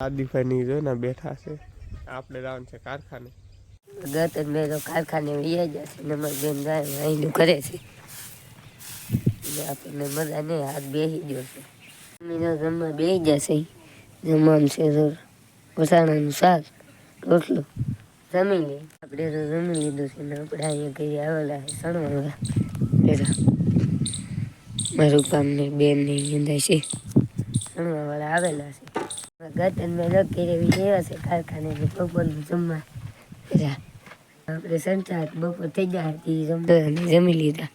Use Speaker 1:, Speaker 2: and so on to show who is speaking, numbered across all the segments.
Speaker 1: આદિભાઈ જો ને બેઠા છે, આપણે જવાનું છે કારખાને.
Speaker 2: ગત મેં તો કારખાને વૈયા જશે ને મારી બેન જાય અહીંનું કરે છે. આપણને મજા નહીં, હાથ બેસી ગયો છે. મમ્મીનો જમવા બેસી જશે. જમવાનું છે વસાણાનું શાક રોટલો જમી લે. આપણે તો જમી લીધું છે ને આપણે અહીંયા ઘરે આવેલા છે સણવા. મારું કામને બેન ને અંદર છે સણવાવાળા આવેલા છે. ગતન મેં લખી એવા છે કારખાને બપોરનું જમવા. આપણે સંચાત બપોર થઈ જાય જમી લીધા.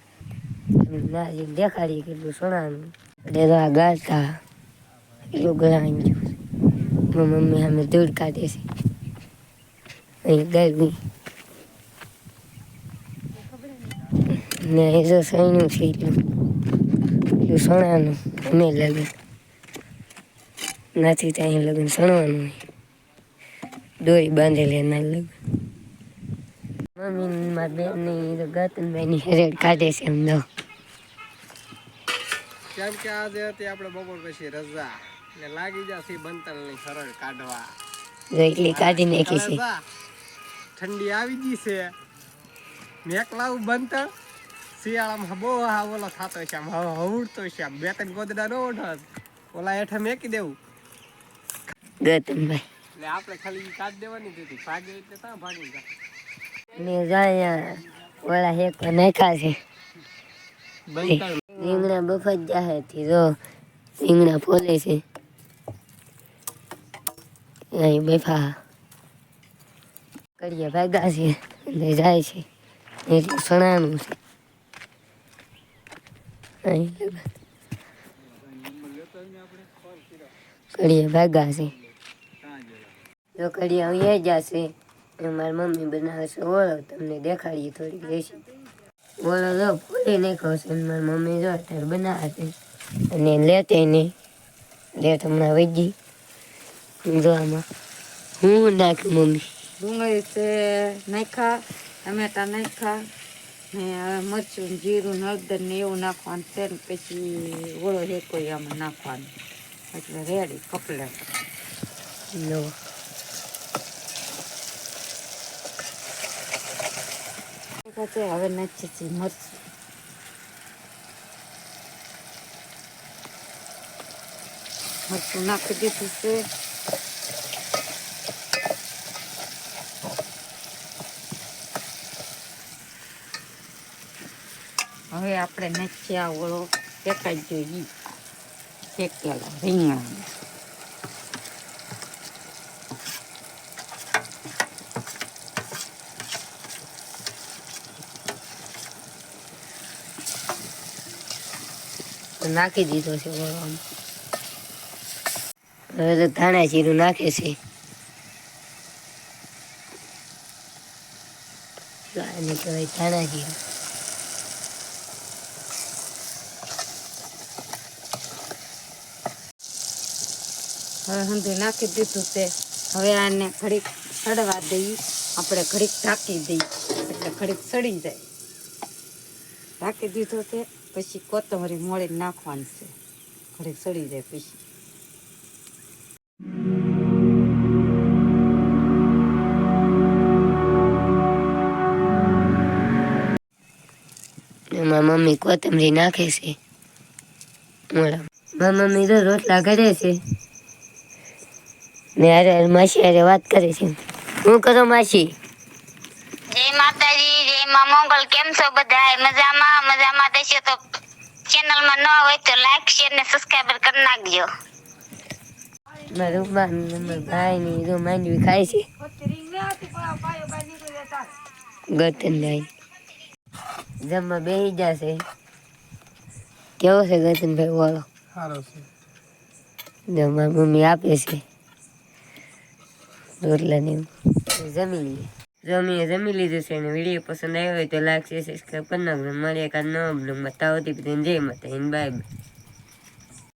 Speaker 2: નાજી દેખાડીએ કેટલું સોનાનું એટલે આ ગાતા એટલું ગળાઈ ગયું. મમ્મી અમે દૂર કાઢે છે અહીં ગરમી ને એ જો સણ્યું છે એટલું સોનાનું. અમે લગન નથી ત્યાં લગન સણવાનું હોય, દોરી બાંધેલી એના લગન. મમ્મી મારા બેન ની તો ગતનભાઈની હેરેડ કાઢે છે એમ દો.
Speaker 1: કેમ કે આજે હતી આપણે બપોર પછી રજા એટલે લાગી જશે બંતલની સરળ કાઢવા.
Speaker 2: એટલી કાઢી નાખી છે.
Speaker 1: ઠંડી આવી ગઈ છે, મેક લાવું બંતલ શિયાળામાં બહુ ઓલો થતો છે, આમ હવડતો છે, આમ બે ત્રણ ગોદડા નો ઓઢ ઓલા હેઠે મેકી દેવું.
Speaker 2: ગતનભાઈ
Speaker 1: એટલે આપણે ખાલી કાઢ દેવાની હતી, ભાગે એટલે ત્યાં ભાગી જાય.
Speaker 2: ને જાય ઓલા હેક નાખ્યા છે રીંગણા બફત જાહે થી જો રીંગણા ફોલે છે અહીં બેફા કડિયા ભાગા છે એટલે જાય છે એટલું સણાનું છે અહીં કડિયા ભાગા છે. જો કડિયા અહીંયા જશે મારી મમ્મી બનાવે છે ઓળો, તમને દેખાડીએ થોડીક રેસીપી. ઓળો જો ફૂલી નાખ્યો છે મારી મમ્મી જો અત્યારે બનાવે છે અને લેતે નહીં લેટ હમણાં વજી. જો આમાં હું નાખ્યું મમ્મી
Speaker 3: ડુંગળી છે નાખ્યા, ટમેટા નાખ્યા ને મરચું જીરું હળદર ને એવું નાખવાનું છે ને પછી ઓળો હેકો આમાં નાખવાનું એટલે રેડી કપલે.
Speaker 2: લો
Speaker 3: હવે નાખીએ છીએ મરચું. મરચું નાખી દીધું છે. હવે આપણે નાખીએ આ ઓળો શેકાઈ જોઈએ શેકેલા રીંગણા.
Speaker 2: નાખી દીધો છે ઓળો. હવે તો ધાણા જીરું નાખે છે. આને કહેવાય ધાણા જીરું.
Speaker 3: હવે હંધું નાખી દીધું તે. હવે આને ઘડીક સડવા દઈએ આપણે, ઘડીક ઢાંકી દઈએ એટલે ઘડીક સડી જાય. ઢાંકી દીધું તે પછી કોથમરી મોળી નાખવાની છે, ઘડીક સડી જાય પછી.
Speaker 2: એમાં મમ્મી કોથમરી નાખે છે. મારી મમ્મી તો રોટલા કરે છે ને અરે માસી અરે વાત કરે છે. હું કરો માસી?
Speaker 4: જય માતાજી, જય માં મોગલ. કેમ છો બધા? મજામાં? મજામાં દેશો તો ચેનલમાં ન હોય તો લાઈક શેર ને સબસ્ક્રાઇબર કરી નાખજો.
Speaker 2: મારા રૂપા ભાઈ ની જો માંડવી ખાય છે. ગતનભાઈ જમવા બેસી જશે. કેવો છે ગતનભાઈ વાળો?
Speaker 1: સારો છે.
Speaker 2: જમવા મમ્મી આપે છે રોટલા ને જમી લીધું છે. અને વિડીયો પસંદ આવ્યો હોય તો લાઈક શેર સબસ્ક્રાઈબ કરી નાખજો. મળીએ કાલ નવા બ્લોગમાં. તાવતી જય માતા, બાય બાય.